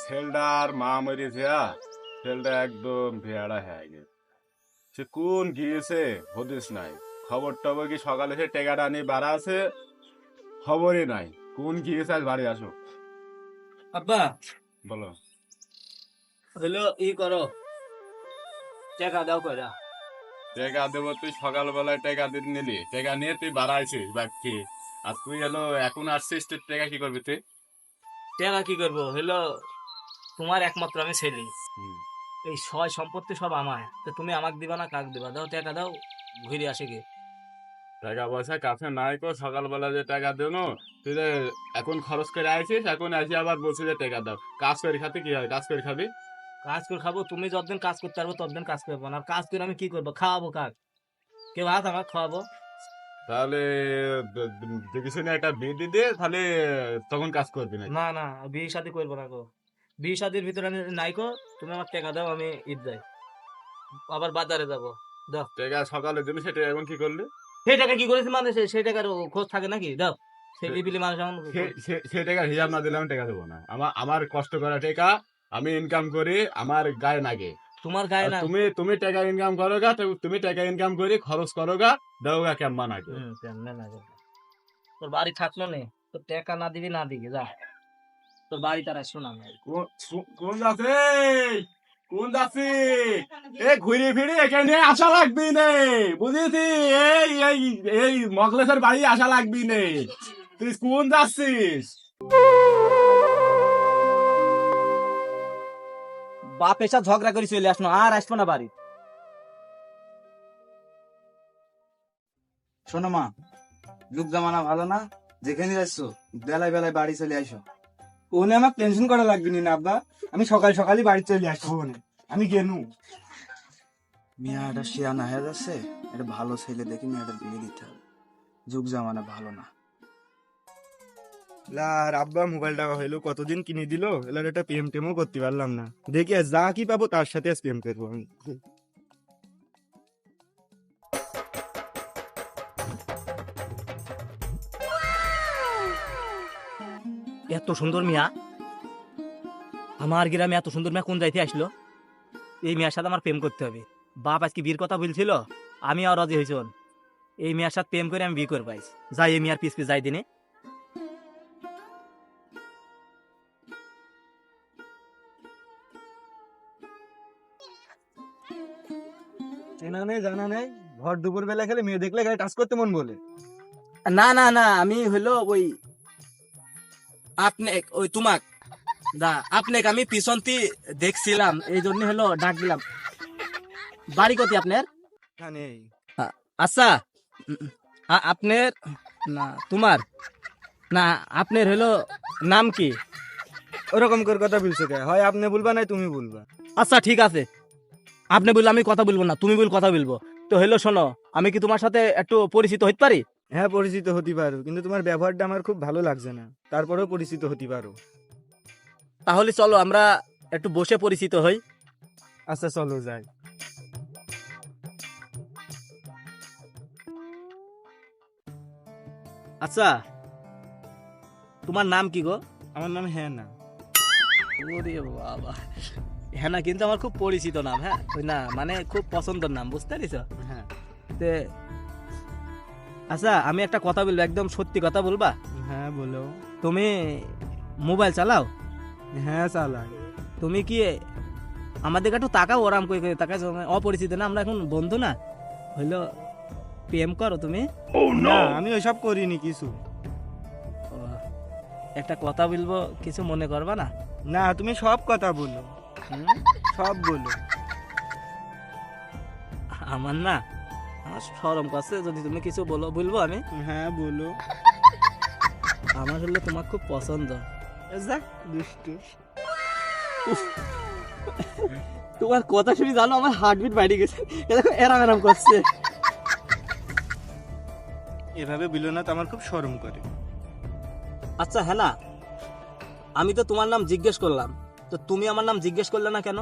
ছেলেটার মা মরেছে ছেলেটা একদম ভেড়া হয়ে গেছে। সে কোন গিয়েছে হদিস নাই, খবর টবর কি সকালে সে টেকাটা নিয়ে বাড়া আছে, খবরই নাই কোন গিয়েছে। আজ বাড়ি আসো। আব্বা বলো। হলো ই করো, টাকা দাও কয়টা। টেকা দেবো? তুই সকালবেলায় টেকা দিতে নিলি, টেকা নিয়ে তুই বাড়াইছিস বাকি, আর তুই এলো এখন আসছিস, তুই টেকা কি করবি তুই? টাকা কি করবো, হলো তোমার একমাত্র আমি ছেলে, হুম। এই সয় সম্পত্তি সব আমার, তো তুমি আমাকে দিবা না কাক দিবা? দাও টাকা দাও, ঘুরে আসে গে। টাকা পয়সা কাছে নাই কো, সকালবেলা যে টাকা দেনো তুই যে এখন খরচ করে আইছিস, এখন আসি আবার বলছি যে টাকা দাও। কাজ করে খাতে কি হয়, কাজ করে খাবি? কাজ করে খাবো, তুমি যতদিন কাজ করতে পারবো ততদিন কাজ করবো না, আর কাজ করে আমি কি করবো, খাওয়াবো কাক? কেউ হাত আমার খাওয়াবো? তাহলে দেখেছি না একটা বিয়ে দিয়ে দে, তাহলে তখন কাজ করবি না। না না, বিয়ে শাদী করবো না গো, বিয়ে শাদীর ভিতরে আমি নাই গো। তুমি আমার টাকা দাও, আমি ঈদ যাই, আবার বাজারে যাবো। দাও। টাকা সকালে দিন, সেটা এখন কি করলি? সেই টাকা কি করেছি মানে, সেই টাকার খোঁজ থাকে নাকি? দাও। সেই লিপিলি মানুষ এখন সে টাকা হিসাব না দিলে আমি টাকা দেবো না। আমার আমার কষ্ট করা টাকা, আমি ইনকাম করি, আমার গায়ে লাগে। তোমার গায়ে আর না। তুমি তুমি টাকা ইনকাম করো গা, তুমি টাকা ইনকাম করে খরচ করো গা, দাও গা কেমন নাকি। কেমনে না গো? তোর বাড়ি থাকলো নে, তোর টাকা না দিবি না দিবি, যা। তোর বাড়ি তারা শোনা নাই। কোন যাচ্ছে, কোন যাচ্ছি? এ ঘুরে ফিরে এখানে আসা লাগবি নে, বুঝেছি? এই এই এই মকলেশের বাড়ি আসা লাগবি নে। তুই কোন যাচ্ছিস? বাপ এসব ঝগড়া করে চলে আসনো, আর আসবো না বাড়ি। শোনো মা, যুগ জামানা ভালো না, যেখানে যাচ্ছ বেলায় বেলায় বাড়ি চলে আসো। ওনে আমার টেনশন করা লাগবে না আব্বা, আমি সকাল সকালই বাড়ি চলে আসবো। আমি গেনু মিয়াটা শিয়ানা হয়ে যাচ্ছে, একটা ভালো ছেলে দেখে মেয়েটা বিয়ে দিতে হবে। যুগ জামানা ভালো না। আর আব্বা মোবাইলটা হইলো কতদিন কিনে দিল, এলার একটা প্রেম টেমও করতে পারলাম না। দেখি আজ যা কি পাবো তার সাথে আজ প্রেম করবো আমি। এত সুন্দর মিয়া, আমার গ্রামে এত সুন্দর মিয়া কোন যাইতে আসলো? এই মেয়ের সাথে আমার প্রেম করতে হবে। বাপ আজকে বিয়ের কথা বলছিল, আমি আর রাজি হয়েছি। এই মেয়ের সাথে প্রেম করে আমি বিয়ে করবো। যাই এই মেয়ের পিছ পিছ যাই দিনে। চেনা নেই জানা নেই, ভর দুপুর বেলা খেলে মেয়ে দেখলে গায়ে টাচ করতে মন বলে। না না না, আমি হলো ওই আপনি ওই তোমাক দা আপনাকে আমি পিছনতি দেখছিলাম, এই জন্য হলো ডাক দিলাম। বাড়ি কতি আপনার? এখানে আচ্ছা, আপনার না তোমার না, আপনার হলো নাম কি? ওরকম করে কথা বলছো কে? হয় আপনি বলবা নাই তুমি বলবা। আচ্ছা ঠিক আছে, আপনি বললে আমি কথা বলবো না, তুমি বল কথা বলবো। তো হলো শোনো, আমি কি তোমার সাথে একটু পরিচিত হতে পারি? হ্যাঁ পরিচিত হতে পারো, কিন্তু তোমার ব্যবহারটা আমার খুব ভালো লাগছে না, তারপরেও পরিচিত হতে পারো। তাহলে চলো আমরা একটু বসে পরিচিত হই। আচ্ছা চলো যাই। আচ্ছা, তোমার নাম কি গো? আমার নাম হ্যাঁ না। ওরে বাবা, হ্যাঁ না কিন্তু আমার খুব পরিচিত নাম। হ্যাঁ ওই না মানে খুব পছন্দের নাম, বুঝতে পারিস? হ্যাঁ তে আচ্ছা, আমি একটা কথা বলবো, একদম সত্যি কথা বলবা? হ্যাঁ বলো। তুমি মোবাইল চালাও? হ্যাঁ চালাই। তুমি কি আমাদের একটু তাকাও, ওরাম করে করে তাকাই, অপরিচিত না, আমরা এখন বন্ধু না হইলো, প্রেম করো তুমি? না আমি ওইসব করিনি কিছু। ও, একটা কথা বলবো, কিছু মনে করবা না? না তুমি সব কথা বলো, হুম? সব বলো। আমার না, আমার শরম করছে, যদি তুমি কিছু বলবো আমি। হ্যাঁ বলো। আমার হলো তোমার খুব পছন্দ। যাক দুষ্টু। তোমার কথা শুনে জানো আমার হার্টবিট বাইরে গেছে, এরকম এরাম এরাম করছে। এভাবে বলো না তো, আমার খুব শরম করে। আচ্ছা হ্যাঁ না, আমি তো তোমার নাম জিজ্ঞেস করলাম, তো তুমি আমার নাম জিজ্ঞেস করলে না কেন?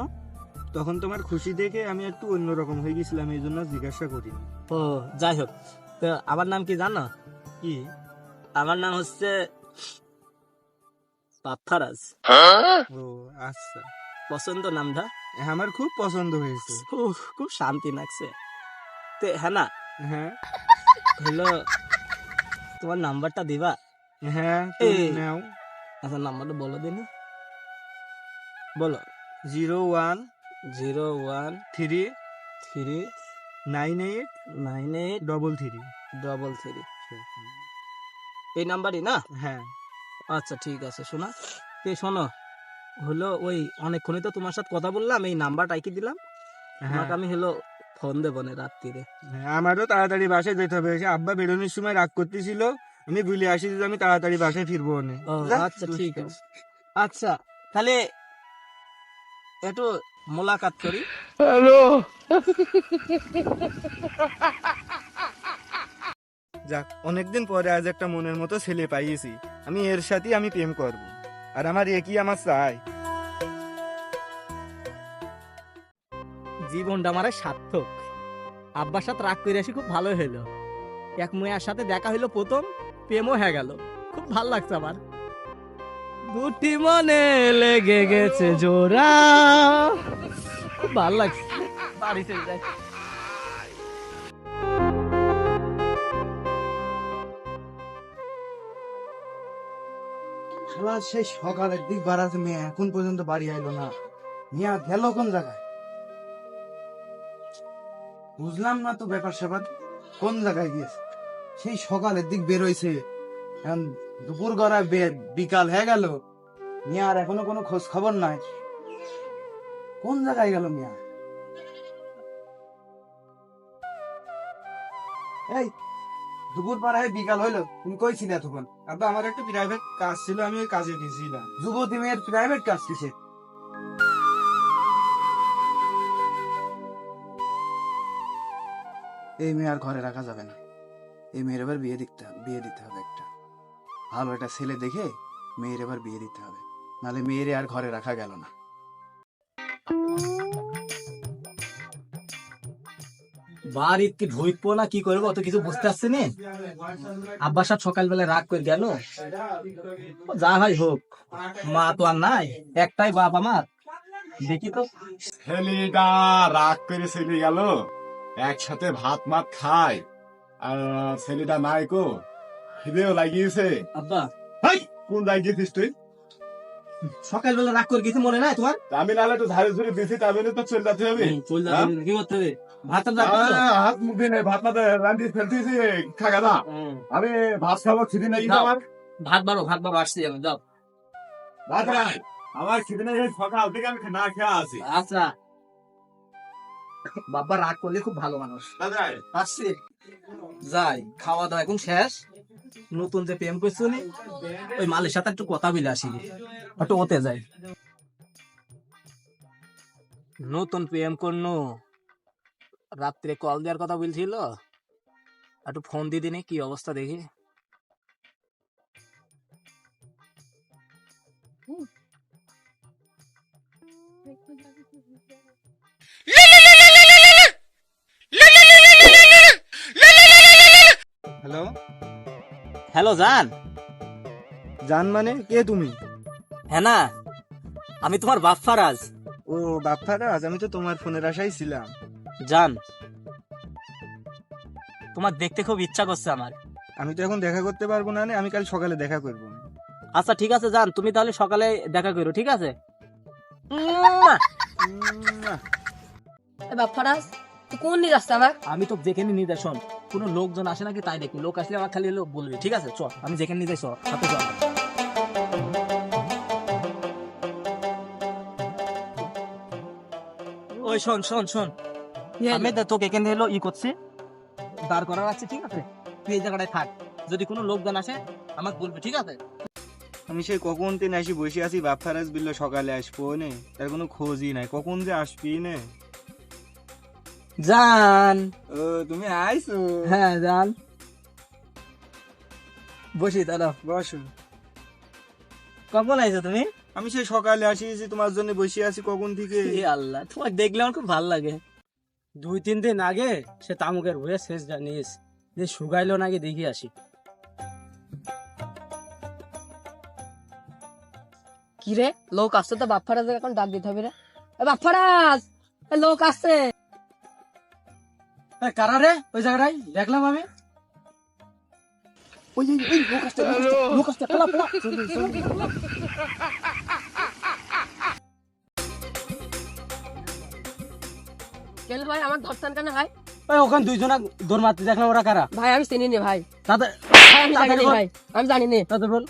তখন তোমার খুশি দেখে আমি একটু অন্যরকম হয়ে গেছিলাম, এই জন্য জিজ্ঞাসা করিনি। ও যাই হোক, তো আমার নাম কি জানো? কি? আমার নাম হচ্ছে পাপ্পারাজ। ও আচ্ছা, পছন্দ নামটা? আমার খুব পছন্দ হয়েছে। খুব শান্তি লাগছে। তে হ্যাঁ না, হ্যাঁ হলো তোমার নাম্বারটা দিবা? হ্যাঁ, তুমি এই। নাও। আচ্ছা নাম্বারটা বলো দিন, বলো। 01 01 3 3 98 98 33। 33। এই নাম্বারই না? হ্যাঁ আচ্ছা ঠিক আছে। শোনা, শোনো, হলো ওই অনেকক্ষণই তো তোমার সাথে কথা বললাম, এই নাম্বারটা কি দিলাম হ্যাঁ তোমাকে, আমি হলো ফোন দেবো না রাত্রিরে। হ্যাঁ, আমারও তাড়াতাড়ি বাসায় যেতে হবে। এসে আব্বা বেরোনোর সময় রাগ করতেছিল, আমি ভুলে আসি যে আমি তাড়াতাড়ি বাসায় ফিরবো না। ও আচ্ছা ঠিক আছে। আচ্ছা তাহলে একটু মোলাকাত করি। যাক, অনেকদিন পরে আজ একটা মনের মতো ছেলে পাইয়েছি, আমি এর সাথেই আমি প্রেম করব। আর আমার একই আমার চাই। জীবনটা আমার সার্থক। আব্বার সাথে রাগ করে আসি, খুব ভালো হলো। এক মেয়ের সাথে দেখা হইলো প্রথম, প্রেমও হয়ে গেল, খুব ভালো লাগছে আমার। দুটি মনে লেগে গেছে জোড়া, খুব ভালো লাগছে। বাড়িতে যাই। শালা সেই সকালের দিক বাড়াতে মেয়ে এখন পর্যন্ত বাড়ি আইলো না। মিয়া গেল কোন জায়গায়? বুঝলাম না তো ব্যাপার স্যাপার, কোন জায়গায় গিয়েছে? সেই সকালের দিক বেরোইছে, এখন দুপুর গড়া বিকাল হয়ে গেল, মিয়া আর এখনো কোনো খোঁজ খবর নাই। কোন জায়গায় গেল মিয়া? এই দুপুর পার হয়ে বিকাল হইলো, তুমি কই ছিলে এতক্ষণ? আব্বা, আমার একটা প্রাইভেট কাজ ছিল, আমি ওই কাজে গেছিলাম। যুবতী মেয়ের প্রাইভেট কাজ কিসে? এই মেয়ে আর ঘরে রাখা যাবে না। এই মেয়ের এবার বিয়ে দিতে হবে একটা ভালো একটা ছেলে দেখে। মেয়ের এবার বিয়ে দিতে হবে, নাহলে মেয়ের আর ঘরে রাখা গেল না। বাড়িতে ঢুকবো না কি করবো অত কিছু বুঝতে পারছি না। আব্বার সাথে সকালবেলা রাগ করে গেল, যা হয় হোক, মা তো আর নাই, একটাই বাপ আমার। দেখি তো ছেলেটা রাগ করে চলে গেল, একসাথে ভাত মাত খায়, আর ছেলেটা নাই কো, খিদেও লাগিয়েছে। আব্বা, হাই, কোন লাগিয়েছিস তুই? সকালবেলা রাগ করে গেছি, মনে নাই তোমার? আমি নাহলে একটু ঝাড়ি ঝুড়ি দিছি, তবে তো চলে যেতে হবে। কি করতে হবে? ভাত হাত মুখ দিয়ে নেই, ভাত মাতে রান্ধিয়ে ফেলতেছি, খাগা না। আমি ভাত খাবো, খিদে নাই কিন্তু আমার। ভাত বারো আসছি আমি, যাও। ভাত নাই, আমার খিদে নাই, সকাল থেকে আমি না খেয়ে আছি। আচ্ছা, বাবা রাগ করলে খুব ভালো মানুষ। আসছি, যাই, খাওয়া দাওয়া এখন শেষ। নতুন যে প্রেম করছো নি, ওই মালের সাথে একটু কথা বলে আসি, একটু ওতে যাই। নতুন প্রেম করনু, রাত্রে কল দেওয়ার কথা বলছিল, একটু ফোন দিয়ে দিনি, কি অবস্থা দেখি। হ্যালো হ্যালো জান। জান মানে কে তুমি? হ্যাঁ না, আমি তোমার বাপ ফারাজ। ও বাপ্পারাজ, আমি তো তোমার ফোনের আশাই ছিলাম। জান, তোমার দেখতে খুব ইচ্ছা করছে আমার। আমি তো এখন দেখা করতে পারবো না, আমি কাল সকালে দেখা করবো। আচ্ছা ঠিক আছে জান, তুমি তাহলে সকালে দেখা করো, ঠিক আছে? বাপ্পারাজ তুই কোন নিয়ে যাচ্ছে আমার? আমি তো যেখানে নিয়ে যাই, শোন, কোনো লোকজন আসে নাকি তাই দেখি, লোক আসলে আমার খালি লোক বলবি, ঠিক আছে? চল, আমি যেখানে নিয়ে যাই, চল সাথে চল। ওই শোন শোন শোন, আমি তোকে এখানে এলো করছি, দাঁড় করার আছে, ঠিক আছে? তুই এই জায়গাটায় থাক, যদি কোনো লোকজন আসে আমাকে বলবি, ঠিক আছে? আমি সেই কখন তেন আসি বসে আছি, বাপ্পারাজ বিল্ল সকালে আসবো নে, তার কোনো খোঁজই নাই, কখন যে আসবি নে। জান, ও তুমি আইছো? হ্যাঁ জান, বসি দাঁড়াও। বসো। কখন আইছো তুমি? আমি সেই সকালে আসি, তোমার জন্য বসে আছি কখন থেকে। এ আল্লাহ, তোমার দেখলে আমার খুব ভালো লাগে। 2-3 দিন আগে সে তামুকের হয়ে শেষ জানিস যে শুকাইলো নাকি দেখি আসি। কি রে লোক আসছে তো বাপ্পারাজ এখন ডাক দিতে হবে রে বাপ্পারাজ লোক আসছে কারা রে ওই জায়গাটাই দেখলাম আমি ওই ওই ওই লোক আসছে পালা পালা কেন ভাই আমার ধরছেন কেন ভাই ওই ওখানে দুইজনা দৌড় মারতে দেখলাম ওরা কারা ভাই আমি চিনি নি ভাই তাদের ভাই, আমি জানি নি ভাই আমি জানি নি তাদের বল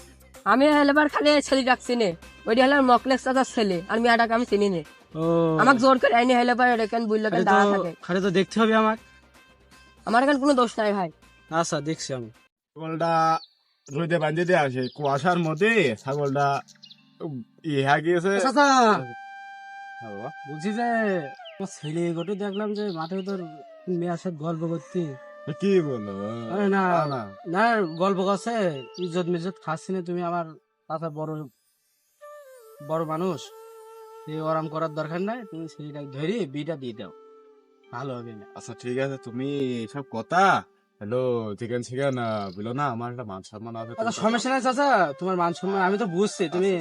আমি হেলেবার খালি ছেলে ডাকছি নে ওইটা হলো মকলেশ চাচার ছেলে আর মেয়েটাকে আমি চিনি নি ও আমাকে জোর করে আইনি হেলেবার এখানে বুঝলো কেন দাঁড়া থাকে খালি তো দেখতে হবে আমার আমার এখানে কোনো দোষ নাই ভাই আচ্ছা দেখছি আমি ছাগলটা রোদে বাঁধে দিয়ে আসে কুয়াশার মধ্যে ছাগলটা ইহা গিয়েছে চাচা হ্যাঁ বাবা। বলছি যে তোমার ছেলে গোটে দেখলাম যে মাঠে তোর মেয়ের সাথে গল্প করতে কি বলো আরে না না না গল্প করছে ইজ্জত মিজ্জত খাচ্ছি না তুমি আমার তাতে বড় বড় মানুষ এই আরাম করার দরকার নাই তুমি ছেলেটাকে ধরে বিটা দিয়ে দাও ভালো হবে না আচ্ছা ঠিক আছে তুমি সব কথা হ্যালো চিকেন চিকেন বলো না আমার একটা মান সম্মান আছে আচ্ছা সমস্যা নাই চাচা তোমার মান সম্মান আমি তো বুঝছি তুমি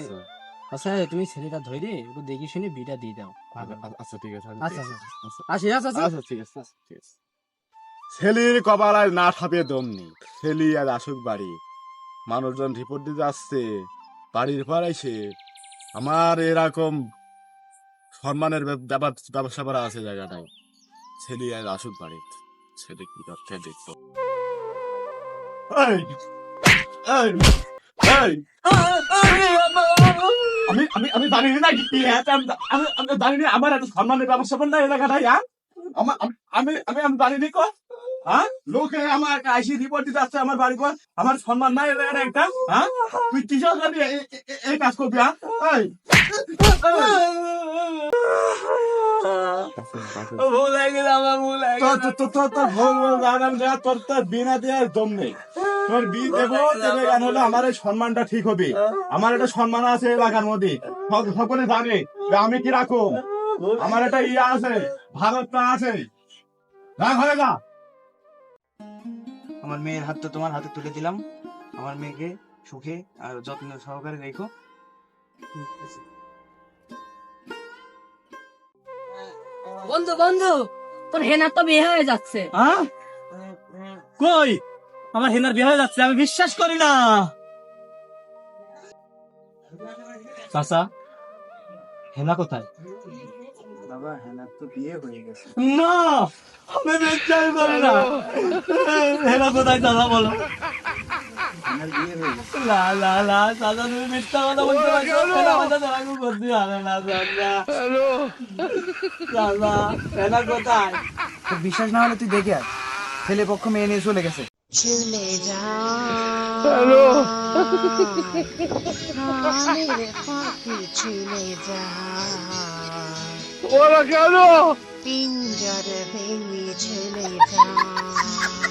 আচ্ছা, আচ্ছা তুমি ছেলেটা ধরে একটু দেখি শুনে বিটা দিয়ে দাও ভালো হবে। আচ্ছা, আচ্ছা ঠিক আছে আমি আচ্ছা, দেখছি। আচ্ছা আসি আচ্ছা আচ্ছা ঠিক আছে ঠিক আছে ছেলির কপাল আর না ঠাপে দম নেই ছেলি আর আসুক বাড়ি মানুষজন রিপোর্ট দিতে আসছে বাড়ির পর এসে আমার এরকম সম্মানের ব্যবসা করা আছে জায়গাটায় ছেলি আর আসুক বাড়ি ছেলে কি করতে দেখতো এই, এই, এই, আমি জানি না কি আছে আমি জানি না আমার এত সম্মানের ব্যবস্থা না এলাকাটাই আমি জানি নি কো হ্যাঁ লোকে আমার আইসি রিপোর্ট দিতে আসছে আমার বাড়ি কর আমার সম্মান নাই এলাকাটা একটা হ্যাঁ তুই কিসের জন্য এই কাজ করবি হ্যাঁ ভুল হয়ে গেল আমার ভুল হয়ে তোর বিনা দেওয়ার দম নেই তোর বি দেবো দেবে কেন হলো আমার এই সম্মানটা ঠিক হবে আমার একটা সম্মান আছে এলাকার মধ্যে সকলে জানে যে আমি কি রাখো আমার একটা ইয়ে আছে ভারতটা আছে রাগ হয়ে গা আমার মেয়ের হাতটা তোমার হাতে তুলে দিলাম আমার মেয়েকে সুখে আর যত্ন সহকারে রেখো বন্ধু বন্ধু তোর হেনার তো বিয়ে হয়ে যাচ্ছে কই আমার হেনার বিয়ে হয়ে যাচ্ছে আমি বিশ্বাস করি না চাচা হেনা কোথায় বাবা হ্যাঁ তো বিয়ে হয়ে গেছে না আমি বিশ্বাস করি না হেনা কোথায় চাচা বলো হ্যাঁ বিয়ে হয়ে গেছে না না না চাচা তুমি মিথ্যা কথা বলতে পারছো হেনা কথা তোমাকে করতে হবে না চাচা চাচা হেনা কোথায় তোর বিশ্বাস না হলে তুই দেখে আয় ছেলে পক্ষ মেয়ে নিয়ে চলে গেছে চলে যাও প্রাণের পাখি চলে যাও ওরা কেন পিঞ্জর ভেঙে চলে যায়